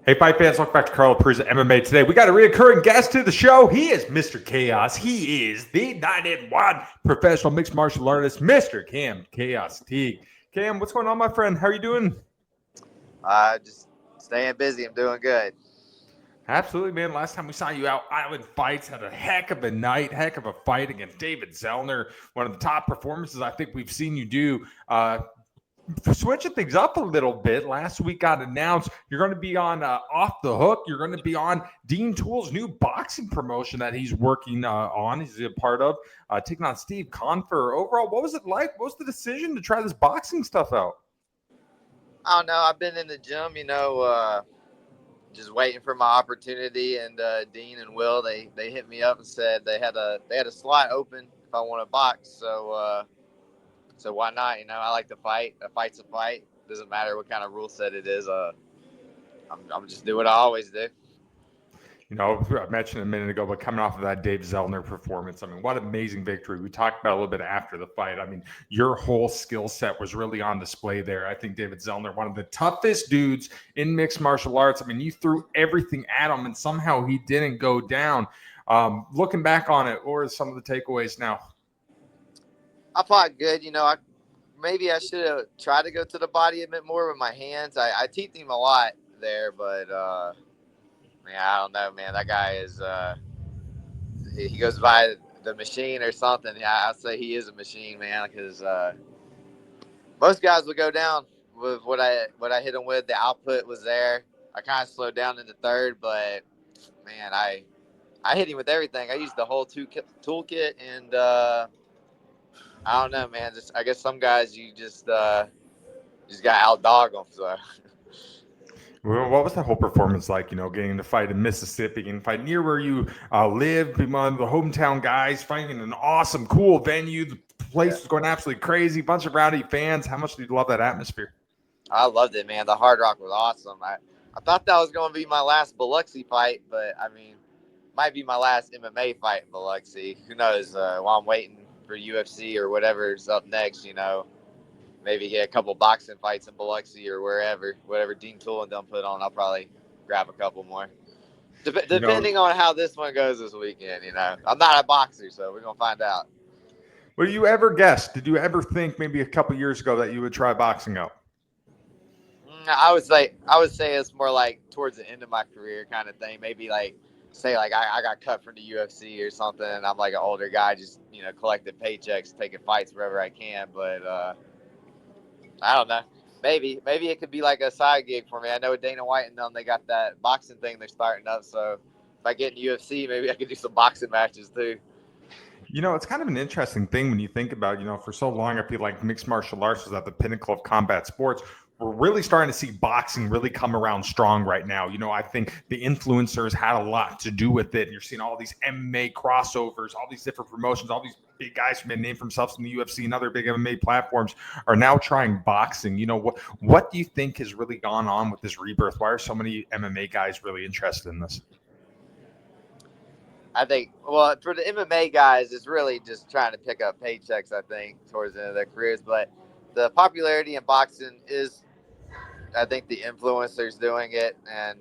Hey, fight fans, welcome back to Carl Perez MMA. Today, we got a recurring guest to the show. He is Mr. Chaos. He is the 9-1 professional mixed martial artist, Mr. Cam Chaos Teague. Cam, what's going on, my friend? How are you doing? Just staying busy. I'm doing good. Absolutely, man. Last time we saw you out, Island Fights had a heck of a night, heck of a fight against David Zellner. One of the top performances I think we've seen you do. Switching things up a little bit, last week got announced you're going to be on Off the Hook. You're going to be on Dean Toole's new boxing promotion that he's working on. He's a part of taking on Stephen Confer. Overall, what was it like? What was the decision to try this boxing stuff out? I don't know. I've been in the gym, just waiting for my opportunity. And Dean and Will, they hit me up and said they had a slot open if I want to box. So why not? I like to fight. A fight's a fight. Doesn't matter what kind of rule set it is. I'm just do what I always do. I mentioned a minute ago, but coming off of that Dave Zellner performance, I mean, what amazing victory. We talked about a little bit after the fight. I mean, your whole skill set was really on display there. I think David Zellner, one of the toughest dudes in mixed martial arts. I mean, you threw everything at him, and somehow he didn't go down. Looking back on it, what are some of the takeaways now? I fought good. Maybe I should have tried to go to the body a bit more with my hands. I teethed him a lot there, but man, I don't know, man. That guy is he goes by the machine or something. Yeah, I'd say he is a machine, man, because most guys would go down with what I hit him with. The output was there. I kind of slowed down in the third, but man, I hit him with everything. I used the whole toolkit, and I don't know, man. I guess some guys you just got outdog them. So. Well, what was the whole performance like, getting to fight in Mississippi, getting to fight near where you live, being one of the hometown guys, fighting in an awesome, cool venue. The place was going absolutely crazy, bunch of rowdy fans. How much did you love that atmosphere? I loved it, man. The Hard Rock was awesome. I thought that was going to be my last Biloxi fight, but, I mean, might be my last MMA fight in Biloxi. Who knows? While I'm waiting for UFC or whatever's up next, maybe get a couple boxing fights in Biloxi or whatever Dean Toole and them put on. I'll probably grab a couple more. Depending on how this one goes this weekend, I'm not a boxer, so we're gonna find out. Did you ever guess? Did you ever think maybe a couple years ago that you would try boxing out? I would say it's more like towards the end of my career kind of thing. Maybe say I got cut from the UFC or something, and I'm like an older guy, just collecting paychecks, taking fights wherever I can, but. I don't know. Maybe it could be like a side gig for me. I know Dana White and them, they got that boxing thing they're starting up. So if I get in UFC, maybe I could do some boxing matches too. It's kind of an interesting thing when you think about, for so long, I feel like mixed martial arts was at the pinnacle of combat sports. We're really starting to see boxing really come around strong right now. I think the influencers had a lot to do with it. You're seeing all these MMA crossovers, all these different promotions, all these big guys who made a name for themselves in the UFC and other big MMA platforms are now trying boxing. What do you think has really gone on with this rebirth? Why are so many MMA guys really interested in this? I think, well, for the MMA guys, it's really just trying to pick up paychecks, I think, towards the end of their careers. But the popularity in boxing is, I think, the influencers doing it. And,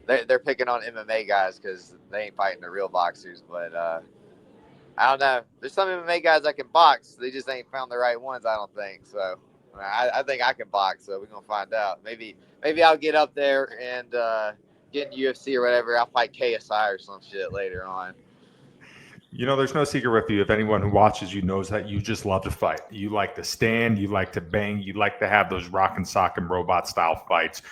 they're picking on MMA guys because they ain't fighting the real boxers. But I don't know. There's some MMA guys that can box. They just ain't found the right ones, I don't think. So I think I can box. So we're going to find out. Maybe I'll get up there and get in UFC or whatever. I'll fight KSI or some shit later on. There's no secret with you. If anyone who watches you knows that you just love to fight. You like to stand, you like to bang, you like to have those rock and sock and robot style fights.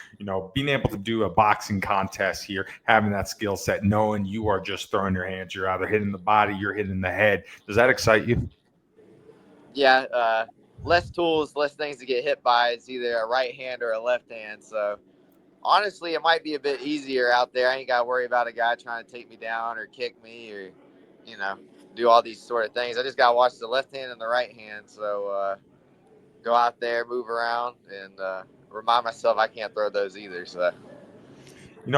Being able to do a boxing contest here, having that skill set, knowing you are just throwing your hands, you're either hitting the body, you're hitting the head. Does that excite you? Yeah, less tools, less things to get hit by. It's either a right hand or a left hand. So honestly, it might be a bit easier out there. I ain't got to worry about a guy trying to take me down or kick me or do all these sort of things. I just got to watch the left hand and the right hand. So go out there, move around, and remind myself I can't throw those either. So,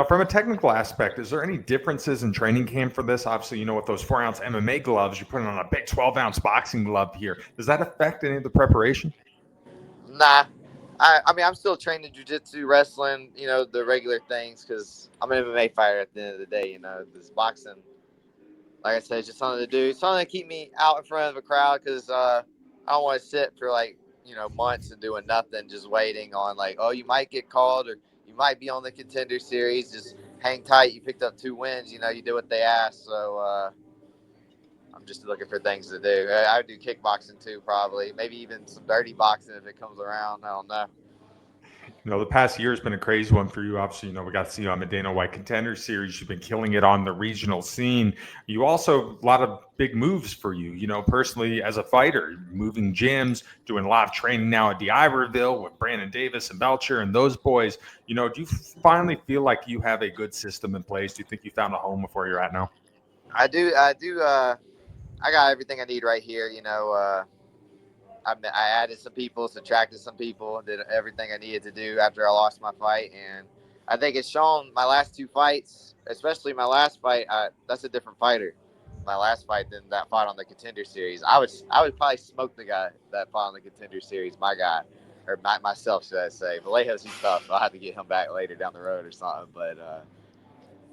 from a technical aspect, is there any differences in training camp for this? Obviously, with those 4-ounce MMA gloves, you're putting on a big 12-ounce boxing glove here. Does that affect any of the preparation? Nah. I mean, I'm still training jiu-jitsu, wrestling, the regular things because I'm an MMA fighter at the end of the day. This boxing, like I said, it's just something to do. Something to keep me out in front of a crowd because I don't want to sit for like, months and doing nothing, just waiting on like, oh, you might get called or you might be on the contender series. Just hang tight. You picked up 2 wins. You did what they asked. So I'm just looking for things to do. I would do kickboxing too, probably. Maybe even some dirty boxing if it comes around. I don't know. The past year has been a crazy one for you. Obviously, we got to see you on the Dana White Contender Series. You've been killing it on the regional scene. You also, a lot of big moves for you, personally as a fighter, moving gyms, doing a lot of training now at D'Iberville with Brandon Davis and Belcher and those boys. Do you finally feel like you have a good system in place? Do you think you found a home with where you're at now? I do. I do. I got everything I need right here. I added some people, subtracted some people, did everything I needed to do after I lost my fight, and I think it's shown my last 2 fights, especially my last fight. That's a different fighter, my last fight than that fight on the Contender Series. I would probably smoke the guy that fought on the Contender Series, my guy, or myself, should I say? Vallejo's he's tough. I'll have to get him back later down the road or something. But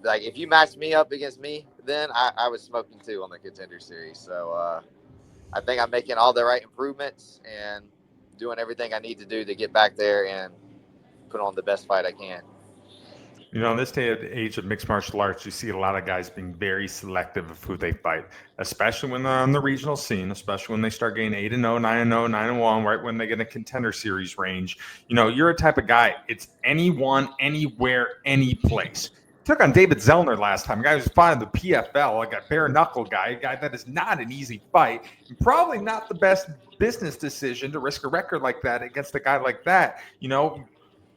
like if you matched me up against me, then I was smoking too on the Contender Series. So. I think I'm making all the right improvements and doing everything I need to do to get back there and put on the best fight I can. In this day and age of mixed martial arts, you see a lot of guys being very selective of who they fight, especially when they're on the regional scene, especially when they start getting 8-0, 9-0, 9-1, right when they get a Contender Series range. You're a type of guy, it's anyone, anywhere, any place. Took on David Zellner last time. A guy who's fighting the PFL, like a bare knuckle guy, a guy that is not an easy fight, and probably not the best business decision to risk a record like that against a guy like that.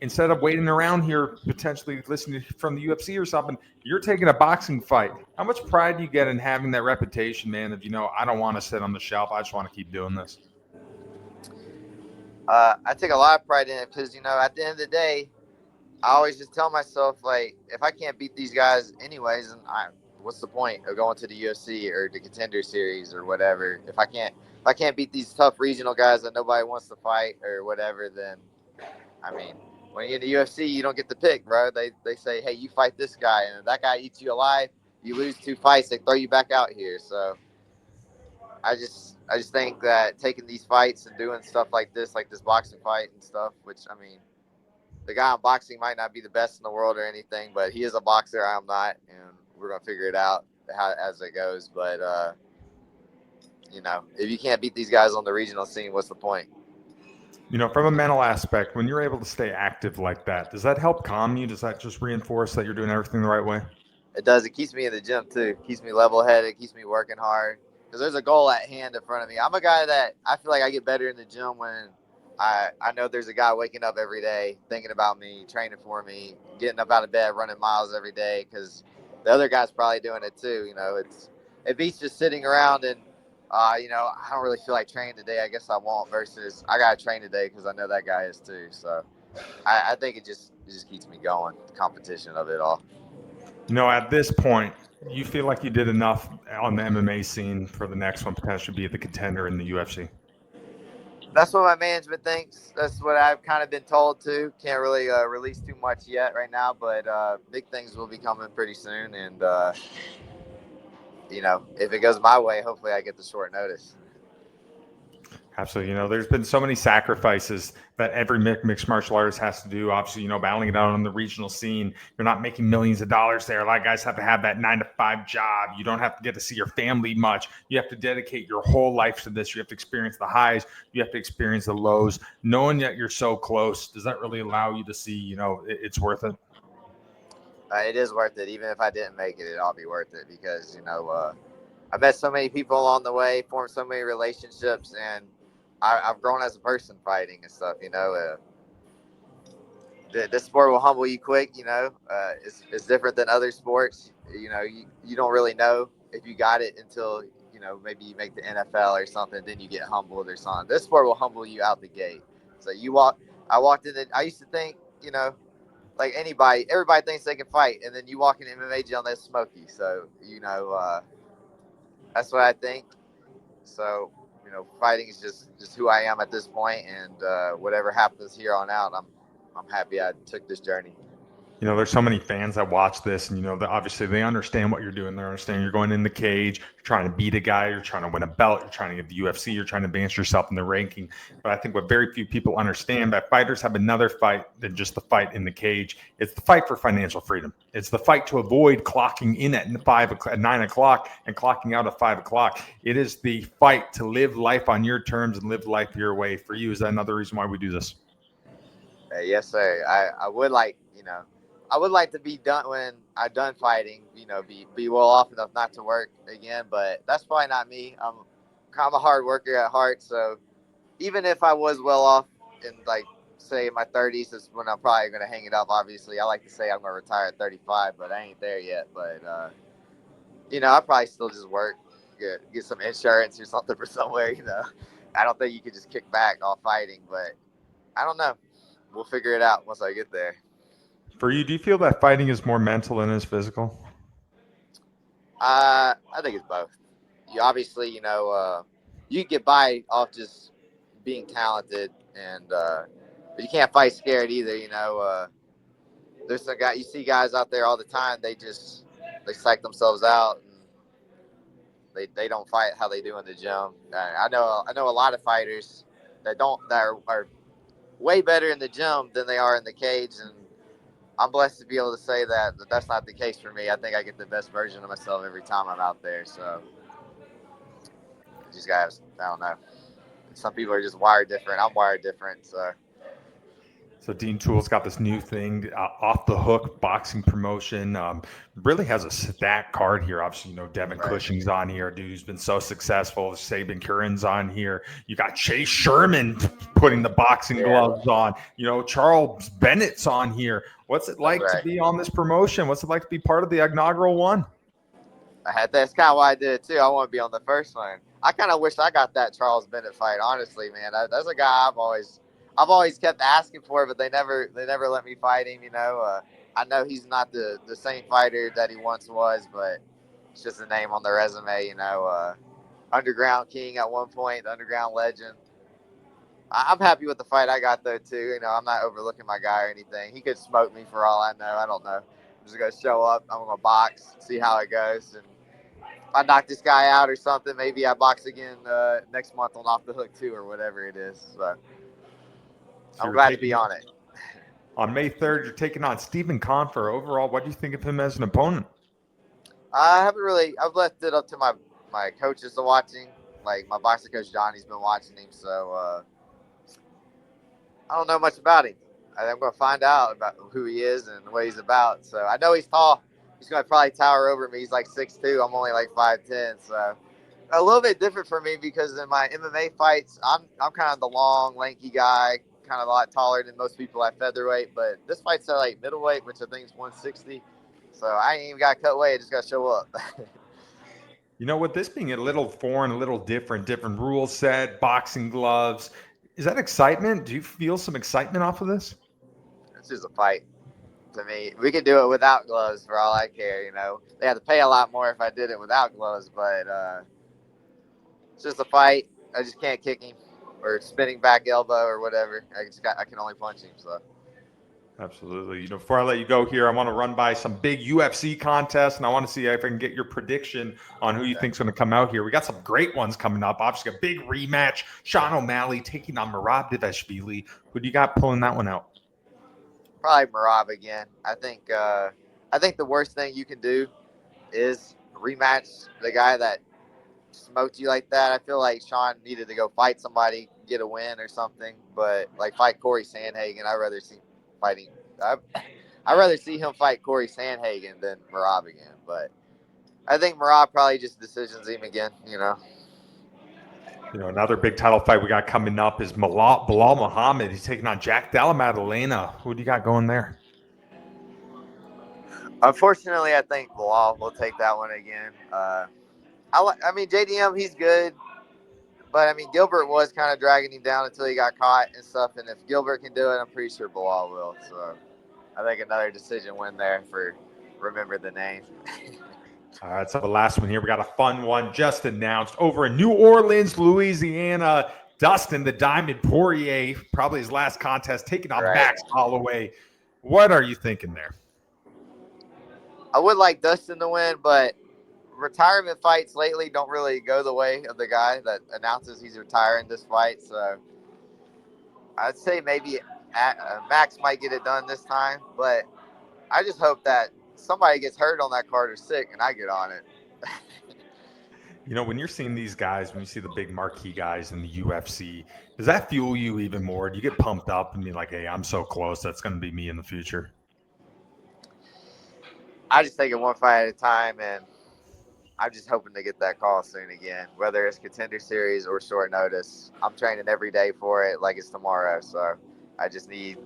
Instead of waiting around here, potentially listening from the UFC or something, you're taking a boxing fight. How much pride do you get in having that reputation, man, of, I don't want to sit on the shelf. I just want to keep doing this? I take a lot of pride in it because, at the end of the day, I always just tell myself, like, if I can't beat these guys anyways, then what's the point of going to the UFC or the Contender Series or whatever? If I can't beat these tough regional guys that nobody wants to fight or whatever, then I mean, when you're in the UFC, you don't get to pick, bro. They say, hey, you fight this guy, and if that guy eats you alive, you lose 2 fights, they throw you back out here. So I just think that taking these fights and doing stuff like this boxing fight and stuff, which I mean, the guy in boxing might not be the best in the world or anything, but he is a boxer. I'm not, and we're gonna figure it out as it goes. But if you can't beat these guys on the regional scene, what's the point? From a mental aspect, when you're able to stay active like that, does that help calm you? Does that just reinforce that you're doing everything the right way? It does. It keeps me in the gym too. It keeps me level headed. Keeps me working hard because there's a goal at hand in front of me. I'm a guy that I feel like I get better in the gym when I know there's a guy waking up every day thinking about me, training for me, getting up out of bed, running miles every day because the other guy's probably doing it too. It beats just sitting around and I don't really feel like training today. I guess I won't. Versus I gotta train today because I know that guy is too. So I think it just keeps me going. The competition of it all. At this point, you feel like you did enough on the MMA scene for the next one potentially be the Contender in the UFC? That's what my management thinks. That's what I've kind of been told to. Can't really release too much yet right now, but big things will be coming pretty soon. And if it goes my way, hopefully I get the short notice. Absolutely. There's been so many sacrifices that every mixed martial artist has to do. Obviously, battling it out on the regional scene. You're not making millions of dollars there. A lot of guys have to have that 9-to-5 job. You don't have to get to see your family much. You have to dedicate your whole life to this. You have to experience the highs. You have to experience the lows. Knowing that you're so close, does that really allow you to see, it's worth it? It is worth it. Even if I didn't make it, it'd all be worth it because, I met so many people along the way, formed so many relationships, and I've grown as a person fighting and stuff. This sport will humble you quick. It's different than other sports. You don't really know if you got it until maybe you make the NFL or something. Then you get humbled or something. This sport will humble you out the gate. So I walked in. I used to think like everybody thinks they can fight, and then you walk in MMA gym, they smoke you. So that's what I think. So fighting is just who I am at this point, and whatever happens here on out, I'm happy I took this journey. There's so many fans that watch this, and obviously they understand what you're doing. They understand you're going in the cage, you're trying to beat a guy, you're trying to win a belt, you're trying to get the UFC, you're trying to advance yourself in the ranking. But I think what very few people understand, that fighters have another fight than just the fight in the cage. It's the fight for financial freedom. It's the fight to avoid clocking in at 9 o'clock and clocking out at 5 o'clock. It is the fight to live life on your terms and live life your way. For you, is that another reason why we do this? Yes, sir. I would like, I would like to be done when I'm done fighting, be well off enough not to work again, but that's probably not me. I'm a hard worker at heart. So even if I was well off in, like, say my 30s is when I'm probably going to hang it up. Obviously, I like to say I'm going to retire at 35, but I ain't there yet. But, I probably still just work, get some insurance or something for somewhere, I don't think you could just kick back off fighting, but I don't know. We'll figure it out once I get there. For you, do you feel that fighting is more mental than it is physical? I think it's both. You obviously, you can get by off just being talented, and but you can't fight scared either. There's some guy you see guys out there all the time. They psych themselves out, and they don't fight how they do in the gym. I know a lot of fighters that are way better in the gym than they are in the cage, and I'm blessed to be able to say that that's not the case for me. I think I get the best version of myself every time I'm out there. So these guys, I don't know. Some people are just wired different. I'm wired different. So Dean Toole's got this new thing, off the hook boxing promotion. Really has a stacked card here. Obviously, Devin Right. Cushing's on here, dude who's been so successful. Sabin Curran's on here. You got Chase Sherman putting the boxing gloves on. Charles Bennett's on here. What's it like to be on this promotion? What's it like to be part of the inaugural one? That's kind of why I did it too. I want to be on the first one. I kind of wish I got that Charles Bennett fight. Honestly, man, that's a guy I've always kept asking for, but they never let me fight him. I know he's not the same fighter that he once was, but it's just a name on the resume. Underground King at one point, the Underground Legend. I'm happy with the fight I got though too. I'm not overlooking my guy or anything. He could smoke me for all I know. I don't know. I'm just gonna show up. I'm gonna box, see how it goes, and if I knock this guy out or something, maybe I box again next month on Off the Hook 2 or whatever it is. So I'm glad to be on it. On May 3rd, you're taking on Stephen Confer. Overall, what do you think of him as an opponent? I've left it up to my coaches to watching. Like my boxing coach Johnny's been watching him, so I don't know much about him. I'm going to find out about who he is and what he's about. So I know he's tall. He's going to probably tower over me. He's like 6'2". I'm only like 5'10". So a little bit different for me because in my MMA fights, I'm kind of the long, lanky guy, kind of a lot taller than most people at featherweight. But this fight's at like middleweight, which I think is 160. So I ain't even got to cut weight. I just got to show up. With this being a little foreign, a little different rule set, boxing gloves, is that excitement? Do you feel some excitement off of this? It's just a fight to me. We could do it without gloves for all I care. They have to pay a lot more if I did it without gloves, but it's just a fight. I just can't kick him or spinning back elbow or whatever. I can only punch him. So. Absolutely. Before I let you go here, I want to run by some big UFC contests, and I want to see if I can get your prediction on who you think's going to come out here. We got some great ones coming up. Obviously, a big rematch. Sean O'Malley taking on Merab Dvalishvili. Who do you got pulling that one out? Probably Merab again. I think the worst thing you can do is rematch the guy that smoked you like that. I feel like Sean needed to go fight somebody, get a win or something. But like fight Corey Sandhagen, I'd rather see him fight Corey Sandhagen than Merab again. But I think Merab probably just decisions him again. Another big title fight we got coming up is Bilal Muhammad. He's taking on Jack Della Maddalena. Who do you got going there? Unfortunately, I think Bilal will take that one again. JDM, he's good. But, Gilbert was kind of dragging him down until he got caught and stuff. And if Gilbert can do it, I'm pretty sure Bilal will. So I think another decision win there for remember the name. All right, so the last one here. We got a fun one just announced over in New Orleans, Louisiana. Dustin, the Diamond Poirier, probably his last contest, taking on Right. Max Holloway. What are you thinking there? I would like Dustin to win, but retirement fights lately don't really go the way of the guy that announces he's retiring this fight. So I'd say maybe Max might get it done this time, but I just hope that somebody gets hurt on that card or sick and I get on it. You know, when you're seeing these guys, when you see the big marquee guys in the UFC, does that fuel you even more? Do you get pumped up and be like, hey, I'm so close. That's going to be me in the future? I just take it one fight at a time, and I'm just hoping to get that call soon again, whether it's Contender Series or short notice. I'm training every day for it like it's tomorrow, so I just need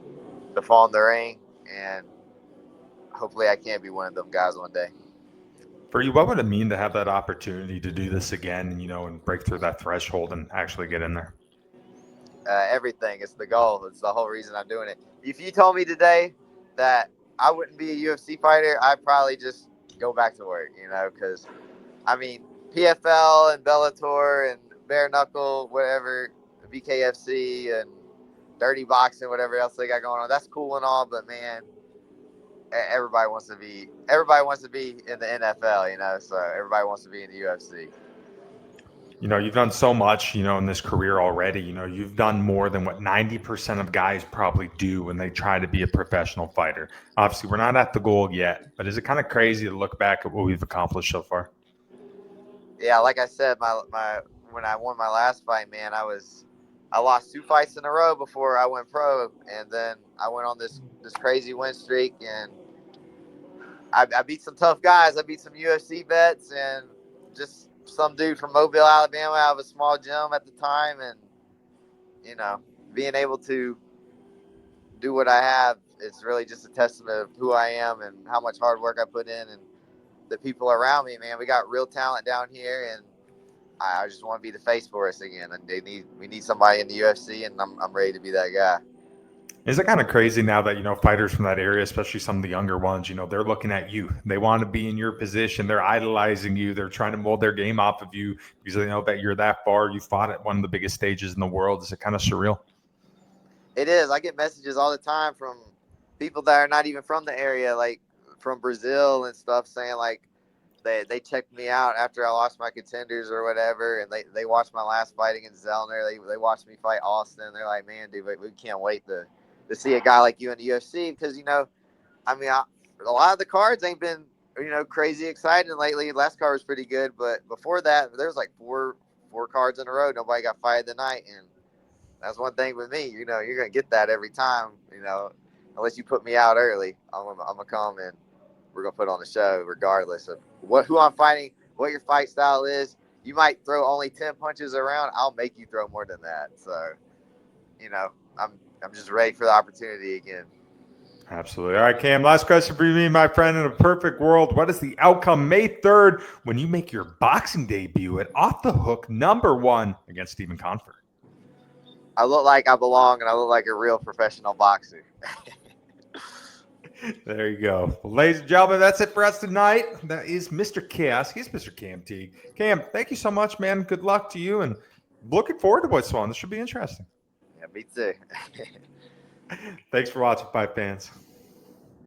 to fall in the ring, and hopefully I can be one of them guys one day. For you, what would it mean to have that opportunity to do this again, you know, and break through that threshold and actually get in there? Everything. It's the goal. It's the whole reason I'm doing it. If you told me today that I wouldn't be a UFC fighter, I'd probably just go back to work, because, I mean, PFL and Bellator and Bare Knuckle, whatever, BKFC and Dirty Boxing, whatever else they got going on, that's cool and all, but, man, everybody wants to be in the NFL, so everybody wants to be in the UFC. You know, you've done so much, you know, in this career already. You know, you've done more than what 90% of guys probably do when they try to be a professional fighter. Obviously, we're not at the goal yet, but is it kind of crazy to look back at what we've accomplished so far? Yeah, like I said, my when I won my last fight, man, I lost 2 fights in a row before I went pro, and then I went on this crazy win streak, and I beat some tough guys. I beat some UFC vets and just some dude from Mobile, Alabama, out of a small gym at the time, and being able to do what I have is really just a testament of who I am and how much hard work I put in, and the people around me. Man, we got real talent down here, and I just want to be the face for us again. And we need somebody in the UFC, and I'm ready to be that guy. Is it kind of crazy now that, you know, fighters from that area, especially some of the younger ones, you know, they're looking at you. They want to be in your position. They're idolizing you. They're trying to mold their game off of you because they know that you're that far. You fought at one of the biggest stages in the world. Is it kind of surreal? It is. I get messages all the time from people that are not even from the area, like from Brazil and stuff, saying like they checked me out after I lost my contenders or whatever, and they watched my last fight against Zellner. They watched me fight Austin. They're like, man, dude, we can't wait to see a guy like you in the UFC because I mean, a lot of the cards ain't been crazy exciting lately. Last card was pretty good, but before that, there was like four cards in a row. Nobody got fight of the night, and that's one thing with me. You're gonna get that every time. Unless you put me out early, I'm gonna come and we're gonna put on the show regardless of who I'm fighting, what your fight style is. You might throw only 10 punches around. I'll make you throw more than that. So, I'm just ready for the opportunity again. Absolutely. All right, Cam, last question for me, my friend. In a perfect world, what is the outcome May 3rd when you make your boxing debut at Off the Hook #1 against Stephen Confer? I look like I belong, and I look like a real professional boxer. There you go. Well, ladies and gentlemen, that's it for us tonight. That is Mr. Chaos. He's Mr. Cam Teague. Cam, thank you so much, man. Good luck to you, and looking forward to what's on. This should be interesting. Yeah, me too. Thanks for watching, Fight fans.